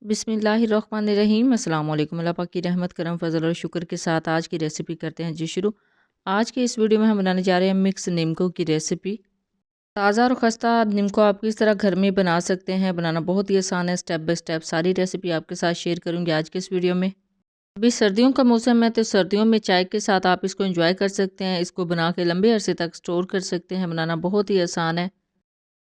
बिस्मिल्लाहिर्रहमानिर्रहीम अस्सलाम वालेकुम। अल्लाह पाक की रहमत करम फजल और शुक्र के साथ आज की रेसिपी करते हैं जी शुरू। आज की इस वीडियो में हम बनाने जा रहे हैं मिक्स नीमको की रेसिपी। ताज़ा और खस्ता नीमको आप किस तरह घर में बना सकते हैं, बनाना बहुत ही आसान है। स्टेप बाय स्टेप सारी रेसिपी आपके साथ शेयर करूँगी आज के इस वीडियो में। अभी सर्दियों का मौसम है तो सर्दियों में चाय के साथ आप इसको एंजॉय कर सकते हैं। इसको बना के लंबे अरसे तक स्टोर कर सकते हैं। बनाना बहुत ही आसान है।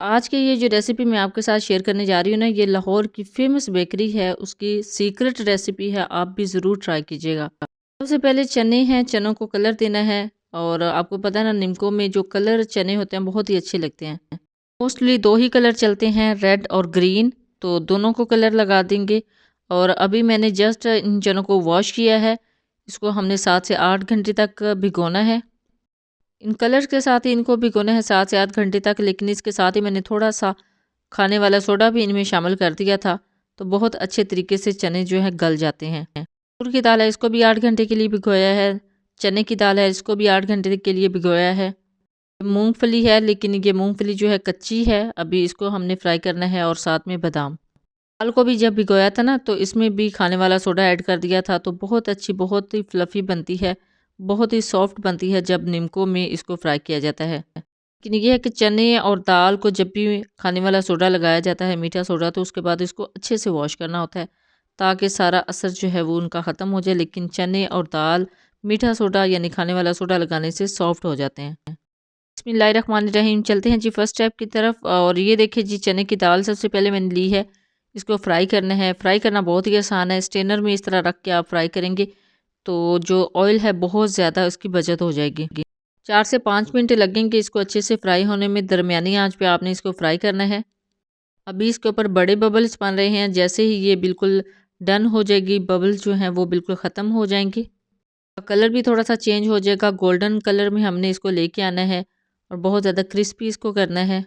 आज की ये जो रेसिपी मैं आपके साथ शेयर करने जा रही हूँ ना, ये लाहौर की फेमस बेकरी है, उसकी सीक्रेट रेसिपी है। आप भी ज़रूर ट्राई कीजिएगा। सबसे पहले चने हैं, चनों को कलर देना है। और आपको पता है ना, नीमको में जो कलर चने होते हैं बहुत ही अच्छे लगते हैं। मोस्टली दो ही कलर चलते हैं, रेड और ग्रीन, तो दोनों को कलर लगा देंगे। और अभी मैंने जस्ट इन चनों को वॉश किया है। इसको हमने 7 से 8 घंटे तक भिगोना है। इन कलर्स के साथ ही इनको भिगोना है 7 से 8 घंटे तक, लेकिन इसके साथ ही मैंने थोड़ा सा खाने वाला सोडा भी इनमें शामिल कर दिया था, तो बहुत अच्छे तरीके से चने जो है गल जाते हैं। मसूर की दाल है, इसको भी 8 घंटे के लिए भिगोया है। चने की दाल है, इसको भी 8 घंटे के लिए भिगोया है। मूंगफली है, लेकिन ये मूंगफली जो है कच्ची है, अभी इसको हमने फ्राई करना है। और साथ में बादाम। दाल को भी जब भिगोया था ना, तो इसमें भी खाने वाला सोडा ऐड कर दिया था, तो बहुत अच्छी, बहुत ही फ्लफ़ी बनती है, बहुत ही सॉफ्ट बनती है जब नीमको में इसको फ्राई किया जाता है। लेकिन ये है कि चने और दाल को जब भी खाने वाला सोडा लगाया जाता है, मीठा सोडा, तो उसके बाद इसको अच्छे से वॉश करना होता है, ताकि सारा असर जो है वो उनका ख़त्म हो जाए। लेकिन चने और दाल मीठा सोडा यानी खाने वाला सोडा लगाने से सॉफ्ट हो जाते हैं। बिस्मिल्लाहिर्रहमानिर्रहीम, चलते हैं जी फर्स्ट स्टेप की तरफ। और ये देखिए जी, चने की दाल सबसे पहले मैंने ली है। इसको फ्राई करना है। फ्राई करना बहुत ही आसान है। स्ट्रेनर में इस तरह रख के आप फ्राई करेंगे तो जो ऑयल है बहुत ज़्यादा उसकी बचत हो जाएगी। 4 से 5 मिनट लगेंगे इसको अच्छे से फ्राई होने में। दरमियानी आंच पे आपने इसको फ्राई करना है। अभी इसके ऊपर बड़े बबल्स बन रहे हैं। जैसे ही ये बिल्कुल डन हो जाएगी, बबल्स जो हैं वो बिल्कुल ख़त्म हो जाएंगे, कलर भी थोड़ा सा चेंज हो जाएगा। गोल्डन कलर में हमने इसको लेके आना है और बहुत ज़्यादा क्रिस्पी इसको करना है।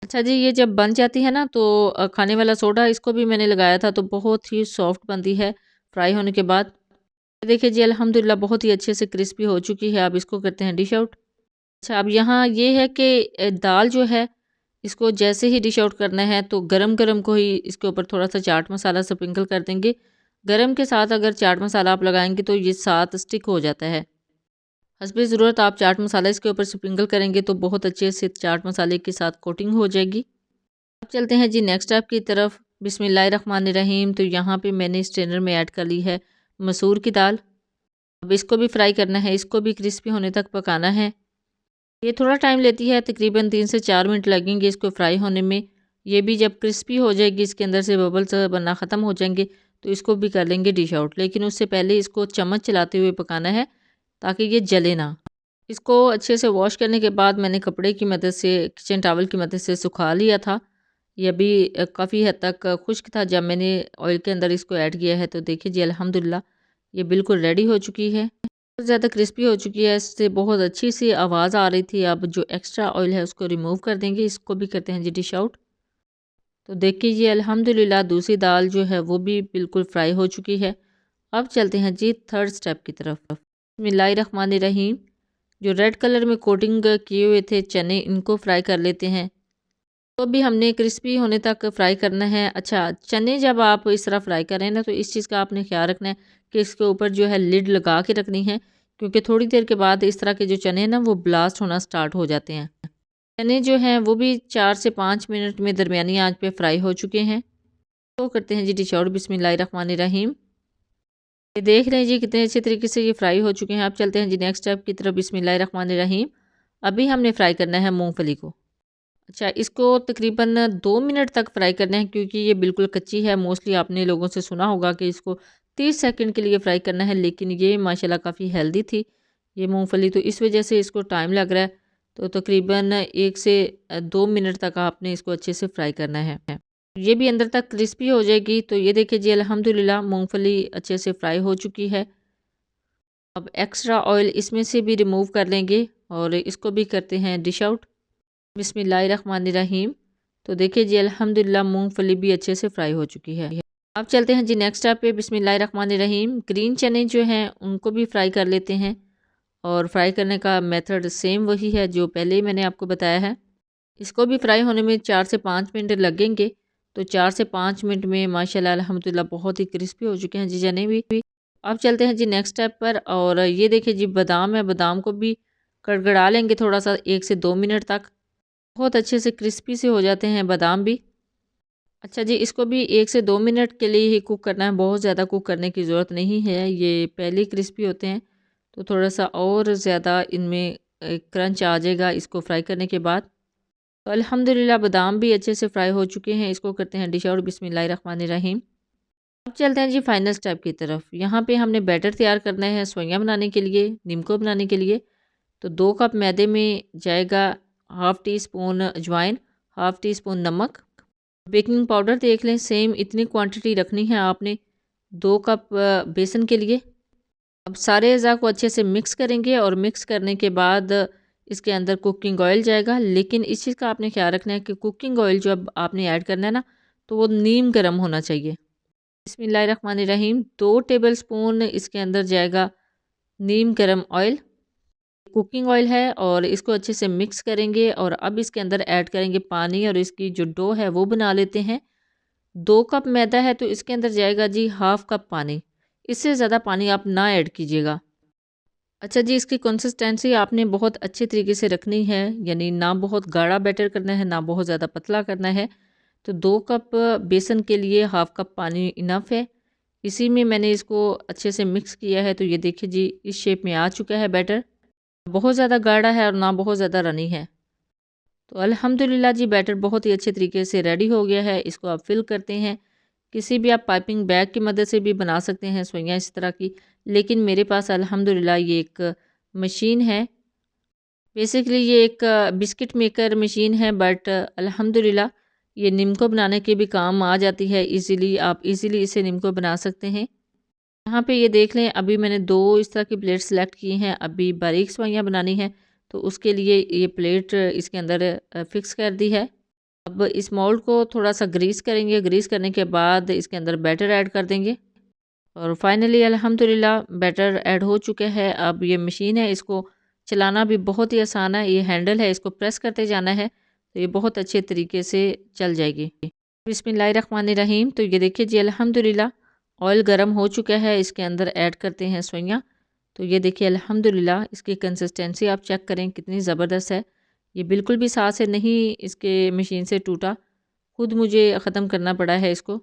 अच्छा जी, ये जब बन जाती है ना, तो खाने वाला सोडा इसको भी मैंने लगाया था, तो बहुत ही सॉफ्ट बनती है फ्राई होने के बाद। देखिए जी, अल्हम्दुलिल्लाह बहुत ही अच्छे से क्रिस्पी हो चुकी है। अब इसको करते हैं डिश आउट। अच्छा, अब यहाँ ये है कि दाल जो है, इसको जैसे ही डिश आउट करना है तो गरम-गरम को ही इसके ऊपर थोड़ा-सा चाट मसाला स्प्रिंकल कर देंगे। गरम के साथ अगर चाट मसाला आप लगाएँगे तो ये साथ स्टिक हो जाता है। हस्बे ज़रूरत आप चाट मसाला इसके ऊपर स्प्रिंकल करेंगे तो बहुत अच्छे से चाट मसाले के साथ कोटिंग हो जाएगी। अब चलते हैं जी नेक्स्ट स्टेप की तरफ। बिस्मिल्लाहिर्रहमानिर्रहीम, तो यहाँ पे मैंने स्ट्रेनर में ऐड कर ली है मसूर की दाल। अब इसको भी फ्राई करना है, इसको भी क्रिस्पी होने तक पकाना है। ये थोड़ा टाइम लेती है, तकरीबन 3 से 4 मिनट लगेंगे इसको फ्राई होने में। ये भी जब क्रिस्पी हो जाएगी, इसके अंदर से बबल्स बनना ख़त्म हो जाएंगे, तो इसको भी कर लेंगे डिश आउट। लेकिन उससे पहले इसको चम्मच चलाते हुए पकाना है ताकि ये जले ना। इसको अच्छे से वॉश करने के बाद मैंने कपड़े की मदद से, किचन टॉवल की मदद से सुखा लिया था। ये अभी काफ़ी हद तक खुश्क था जब मैंने ऑयल के अंदर इसको ऐड किया है। तो देखिए जी, अल्हम्दुलिल्लाह ये बिल्कुल रेडी हो चुकी है। बहुत ज़्यादा क्रिस्पी हो चुकी है, इससे बहुत अच्छी सी आवाज़ आ रही थी। अब जो एक्स्ट्रा ऑयल है उसको रिमूव कर देंगे। इसको भी करते हैं जी डिश आउट। तो देखिए जी, अल्हम्दुलिल्लाह दूसरी दाल जो है वो भी बिल्कुल फ्राई हो चुकी है। अब चलते हैं जी थर्ड स्टेप की तरफ। बिस्मिल्लाहिर्रहमानिर्रहीम, जो रेड कलर में कोटिंग किए हुए थे चने, इनको फ्राई कर लेते हैं। तो भी हमने क्रिस्पी होने तक फ्राई करना है। अच्छा, चने जब आप इस तरह फ्राई करें ना, तो इस चीज़ का आपने ख्याल रखना है कि इसके ऊपर जो है लिड लगा के रखनी है, क्योंकि थोड़ी देर के बाद इस तरह के जो चने हैं ना, वो ब्लास्ट होना स्टार्ट हो जाते हैं। चने जो हैं वो भी 4 से 5 मिनट में दरमियानी आंच पे फ्राई हो चुके हैं। तो करते हैं जी डिश आउट। बिस्मिल्लाहिर्रहमानिर्रहीम, ये देख रहे हैं जी कितने अच्छे तरीके से ये फ्राई हो चुके हैं। अब चलते हैं जी नेक्स्ट स्टेप की तरफ। बिस्मिल्लाहिर्रहमानिर्रहीम, अभी हमने फ्राई करना है मूंगफली को। अच्छा, इसको तकरीबन 2 मिनट तक फ्राई करना है, क्योंकि ये बिल्कुल कच्ची है। मोस्टली आपने लोगों से सुना होगा कि इसको 30 सेकंड के लिए फ्राई करना है, लेकिन ये माशाल्लाह काफ़ी हेल्दी थी ये मूंगफली, तो इस वजह से इसको टाइम लग रहा है। तो तकरीबन 1 से 2 मिनट तक आपने इसको अच्छे से फ्राई करना है। ये भी अंदर तक क्रिस्पी हो जाएगी। तो ये देखिए जी, अल्हम्दुलिल्लाह मूंगफली अच्छे से फ्राई हो चुकी है। अब एक्स्ट्रा ऑयल इसमें से भी रिमूव कर लेंगे और इसको भी करते हैं डिश आउट। बिस्मिल्लाहिर्रहमानिर्रहीम, तो देखिए जी, अल्हम्दुलिल्लाह मूंगफली भी अच्छे से फ्राई हो चुकी है। अब चलते हैं जी नेक्स्ट स्टेप पे। बिस्मिल्लाहिर्रहमानिर्रहीम, ग्रीन चने जो हैं उनको भी फ्राई कर लेते हैं। और फ्राई करने का मेथड सेम वही है जो पहले ही मैंने आपको बताया है। इसको भी फ्राई होने में 4 से 5 मिनट लगेंगे। तो 4 से 5 मिनट में माशाल्लाह अल्हम्दुलिल्लाह बहुत ही क्रिस्पी हो चुके हैं जी चने भी। अब चलते हैं जी नेक्स्ट स्टेप पर, और ये देखिए जी बादाम है, बादाम को भी गड़गड़ा लेंगे थोड़ा सा 1 से 2 मिनट तक। बहुत अच्छे से क्रिस्पी से हो जाते हैं बादाम भी। अच्छा जी, इसको भी 1 से 2 मिनट के लिए ही कुक करना है, बहुत ज़्यादा कुक करने की ज़रूरत नहीं है। ये पहले ही क्रिस्पी होते हैं, तो थोड़ा-सा और ज़्यादा इनमें क्रंच आ जाएगा इसको फ्राई करने के बाद। तो अल्हम्दुलिल्लाह बादाम भी अच्छे से फ्राई हो चुके हैं। इसको करते हैं डिश आउट, बिस्मिल्लाहिर्रहमानिर्रहीम। अब चलते हैं जी फाइनल स्टेप की तरफ। यहाँ पे हमने बैटर तैयार करना है सोइयां बनाने के लिए, निम्को बनाने के लिए। तो 2 कप मैदे में जाएगा हाफ़ टी स्पून अजवाइन, हाफ़ टी स्पून नमक, बेकिंग पाउडर देख लें सेम इतनी क्वांटिटी रखनी है आपने 2 कप बेसन के लिए। अब सारे अज़ा को अच्छे से मिक्स करेंगे, और मिक्स करने के बाद इसके अंदर कुकिंग ऑयल जाएगा। लेकिन इस चीज़ का आपने ख्याल रखना है कि कुकिंग ऑयल जो अब आपने ऐड करना है ना, तो वो नीम गर्म होना चाहिए। बिस्मिल्लाहिर्रहमानिर्रहीम। 2 टेबलस्पून इसके अंदर जाएगा नीम गर्म ऑयल, कुकिंग ऑयल है, और इसको अच्छे से मिक्स करेंगे। और अब इसके अंदर ऐड करेंगे पानी, और इसकी जो डो है वो बना लेते हैं। 2 कप मैदा है तो इसके अंदर जाएगा जी हाफ़ कप पानी। इससे ज़्यादा पानी आप ना ऐड कीजिएगा। अच्छा जी, इसकी कंसिस्टेंसी आपने बहुत अच्छे तरीके से रखनी है, यानी ना बहुत गाढ़ा बैटर करना है, ना बहुत ज़्यादा पतला करना है। तो 2 कप बेसन के लिए हाफ़ कप पानी इनफ है। इसी में मैंने इसको अच्छे से मिक्स किया है। तो ये देखिए जी इस शेप में आ चुका है बैटर। बहुत ज़्यादा गाढ़ा है और ना बहुत ज़्यादा रनी है। तो अल्हम्दुलिल्लाह जी बैटर बहुत ही अच्छे तरीके से रेडी हो गया है। इसको आप फिल करते हैं। किसी भी आप पाइपिंग बैग की मदद से भी बना सकते हैं सोइयां इस तरह की। लेकिन मेरे पास अल्हम्दुलिल्लाह ये एक मशीन है। बेसिकली ये एक बिस्किट मेकर मशीन है, बट अल्हम्दुलिल्लाह ये निम्को बनाने के भी काम आ जाती है। आप इजीली इसे निम्को बना सकते हैं। यहाँ पे ये देख लें, अभी मैंने 2 इस तरह की प्लेट सेलेक्ट की हैं। अभी बारीक सेवइयाँ बनानी है, तो उसके लिए ये प्लेट इसके अंदर फिक्स कर दी है। अब इस मोल्ड को थोड़ा सा ग्रीस करेंगे। ग्रीस करने के बाद इसके अंदर बैटर ऐड कर देंगे, और फाइनली अल्हम्दुलिल्लाह बैटर ऐड हो चुका है। अब ये मशीन है, इसको चलाना भी बहुत ही आसान है। ये हैंडल है, इसको प्रेस करते जाना है, तो ये बहुत अच्छे तरीके से चल जाएगी। बिस्मिल्लाहिर्रहमानिर्रहीम। तो ये देखिए जी अल्हम्दुलिल्लाह ऑयल गर्म हो चुका है। इसके अंदर ऐड करते हैं सोइयां। तो ये देखिए अल्हम्दुलिल्लाह इसकी कंसिस्टेंसी आप चेक करें कितनी ज़बरदस्त है। ये बिल्कुल भी साथ से नहीं इसके मशीन से टूटा, खुद मुझे ख़त्म करना पड़ा है इसको।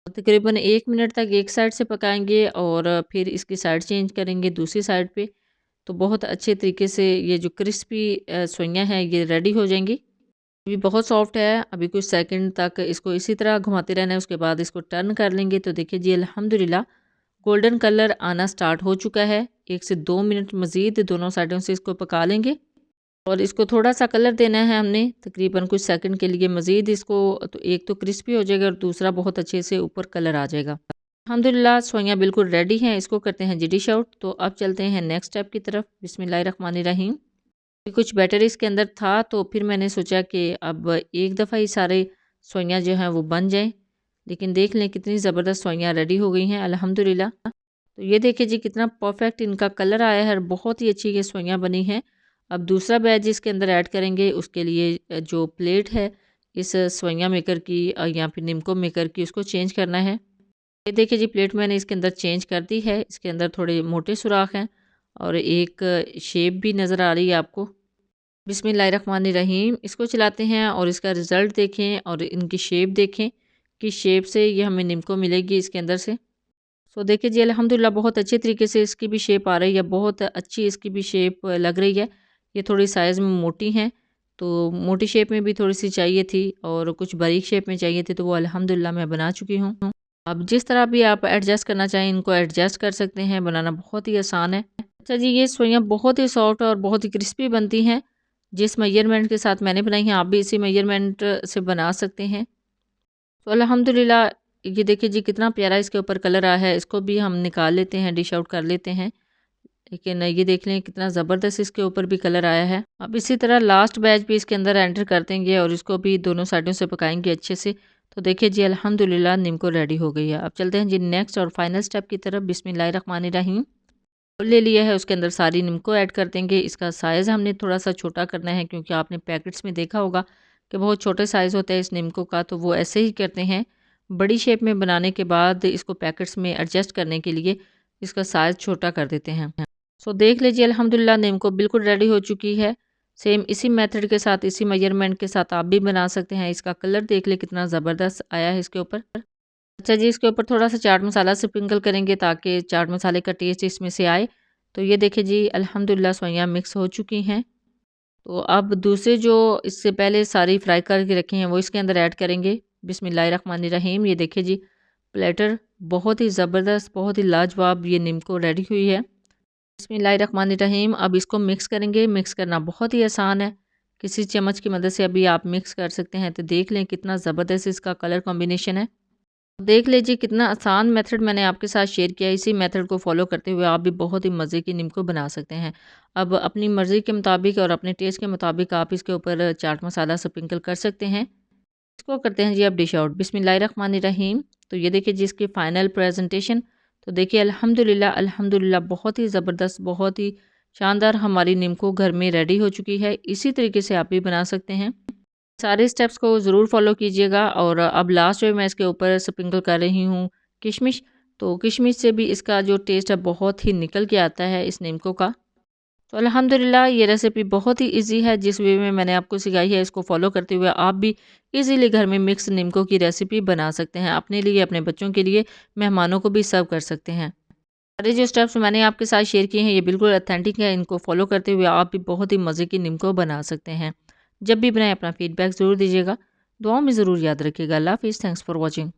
तकरीबन 1 मिनट तक एक साइड से पकाएंगे, और फिर इसकी साइड चेंज करेंगे दूसरी साइड पे। तो बहुत अच्छे तरीके से ये जो क्रिस्पी सोइयां हैं ये रेडी हो जाएंगी। अभी बहुत सॉफ्ट है। अभी कुछ सेकंड तक इसको इसी तरह घुमाते रहना है। उसके बाद इसको टर्न कर लेंगे। तो देखिए जी अल्हम्दुलिल्लाह गोल्डन कलर आना स्टार्ट हो चुका है। 1 से 2 मिनट मज़ीद दोनों साइडों से इसको पका लेंगे, और इसको थोड़ा सा कलर देना है हमने तकरीबन कुछ सेकंड के लिए मज़ीद इसको। तो एक तो क्रिस्पी हो जाएगा, और दूसरा बहुत अच्छे से ऊपर कलर आ जाएगा। अल्हम्दुलिल्लाह सोइयां बिल्कुल रेडी हैं। इसको करते हैं जी डिश आउट। तो अब चलते हैं नेक्स्ट स्टेप की तरफ। बिस्मिल्लाहिर्रहमानिर्रहीम। कुछ बैटर इसके अंदर था, तो फिर मैंने सोचा कि अब एक दफ़ा ही सारे सोइयां जो हैं वो बन जाएं। लेकिन देख लें कितनी ज़बरदस्त सोइयां रेडी हो गई हैं अल्हम्दुलिल्लाह। तो ये देखिए जी कितना परफेक्ट इनका कलर आया है, और बहुत ही अच्छी ये सोइयां बनी हैं। अब दूसरा बैच इसके अंदर ऐड करेंगे। उसके लिए जो प्लेट है इस सोइयां मेकर की या फिर निम्को मेकर की, उसको चेंज करना है। ये देखिए जी प्लेट मैंने इसके अंदर चेंज कर दी है। इसके अंदर थोड़े मोटे सुराख हैं, और एक शेप भी नज़र आ रही है आपको। बिस्मिल्लाहिर्रहमानिर्रहीम। इसको चलाते हैं, और इसका रिज़ल्ट देखें, और इनकी शेप देखें कि शेप से ये हमें निम्को मिलेगी इसके अंदर से। सो देखिए जी अल्हम्दुलिल्लाह बहुत अच्छे तरीके से इसकी भी शेप आ रही है। बहुत अच्छी इसकी भी शेप लग रही है। ये थोड़ी साइज़ में मोटी हैं, तो मोटी शेप में भी थोड़ी सी चाहिए थी, और कुछ बारीक शेप में चाहिए थी, तो वो अल्हम्दुलिल्लाह मैं बना चुकी हूँ। अब जिस तरह भी आप एडजस्ट करना चाहें इनको एडजस्ट कर सकते हैं। बनाना बहुत ही आसान है। अच्छा जी, ये सोइयां बहुत ही सॉफ्ट और बहुत ही क्रिस्पी बनती हैं। जिस मेजरमेंट के साथ मैंने बनाई हैं, आप भी इसी मेजरमेंट से बना सकते हैं। तो अल्हम्दुलिल्लाह ये देखिए जी कितना प्यारा इसके ऊपर कलर आया है। इसको भी हम निकाल लेते हैं, डिश आउट कर लेते हैं। लेकिन ये देख लें कितना ज़बरदस्त इसके ऊपर भी कलर आया है। अब इसी तरह लास्ट बैच भी इसके अंदर एंटर कर देंगे, और इसको भी दोनों साइडों से पकाएंगे अच्छे से। तो देखिए जी अल्हम्दुलिल्लाह निम्को रेडी हो गई है। अब चलते हैं जी नेक्स्ट और फाइनल स्टेप की तरफ। बिस्मिल्लाहिर्रहमानिर्रहीम। ले लिया है, उसके अंदर सारी निम्को ऐड कर देंगे। इसका साइज़ हमने थोड़ा सा छोटा करना है, क्योंकि आपने पैकेट्स में देखा होगा कि बहुत छोटे साइज़ होता है इस निम्को का, तो वो ऐसे ही करते हैं। बड़ी शेप में बनाने के बाद इसको पैकेट्स में एडजस्ट करने के लिए इसका साइज़ छोटा कर देते हैं। सो देख लीजिए अल्हम्दुलिल्लाह निम्को बिल्कुल रेडी हो चुकी है। सेम इसी मेथड के साथ, इसी मेजरमेंट के साथ आप भी बना सकते हैं। इसका कलर देख ले कितना ज़बरदस्त आया है इसके ऊपर। अच्छा जी, इसके ऊपर थोड़ा-सा चाट मसाला स्प्रिंकल करेंगे ताकि चाट मसाले का टेस्ट इसमें से आए। तो ये देखिए जी अल्हम्दुलिल्लाह सेवइयाँ मिक्स हो चुकी हैं। तो अब दूसरे जो इससे पहले सारी फ्राई करके रखी हैं वो इसके अंदर ऐड करेंगे। बिस्मिल्लाहिर्रहमानिर्रहीम। ये देखिए जी प्लेटर बहुत ही ज़बरदस्त, बहुत ही लाजवाब ये निम्को रेडी हुई है। बिस्मिल्लाहिर्रहमानिर्रहीम। अब इसको मिक्स करेंगे। मिक्स करना बहुत ही आसान है। किसी चम्मच की मदद से अभी आप मिक्स कर सकते हैं। तो देख लें कितना ज़बरदस्त इसका कलर कॉम्बिनेशन है। देख लीजिए कितना आसान मेथड मैंने आपके साथ शेयर किया है। इसी मेथड को फॉलो करते हुए आप भी बहुत ही मज़े की निम्को बना सकते हैं। अब अपनी मर्ज़ी के मुताबिक और अपने टेस्ट के मुताबिक आप इसके ऊपर चाट मसाला स्प्रिंकल कर सकते हैं। इसको करते हैं जी अब डिश आउट। बिस्मिल्लाहिर्रहमानिर्रहीम। तो ये देखिए जी इसकी फ़ाइनल प्रेजेंटेशन। तो देखिए अल्हम्दुलिल्लाह अल्हम्दुलिल्लाह बहुत ही ज़बरदस्त, बहुत ही शानदार हमारी निम्को घर में रेडी हो चुकी है। इसी तरीके से आप भी बना सकते हैं। सारे स्टेप्स को ज़रूर फॉलो कीजिएगा। और अब लास्ट में मैं इसके ऊपर स्प्रिंकल कर रही हूँ किशमिश। तो किशमिश से भी इसका जो टेस्ट है बहुत ही निकल के आता है इस निम्को का। तो अल्हम्दुलिल्लाह ये रेसिपी बहुत ही इजी है। जिस वे में मैंने आपको सिखाई है इसको फॉलो करते हुए आप भी इजीली घर में मिक्स निम्को की रेसिपी बना सकते हैं। अपने लिए, अपने बच्चों के लिए, मेहमानों को भी सर्व कर सकते हैं। सारे जो स्टेप्स मैंने आपके साथ शेयर किए हैं ये बिल्कुल ऑथेंटिक है। इनको फॉलो करते हुए आप भी बहुत ही मज़े की निम्को बना सकते हैं। जब भी बनाएं अपना फीडबैक ज़रूर दीजिएगा। दुआओं में ज़रूर याद रखिएगा। अल्लाह हाफ़िज़। Thanks for watching.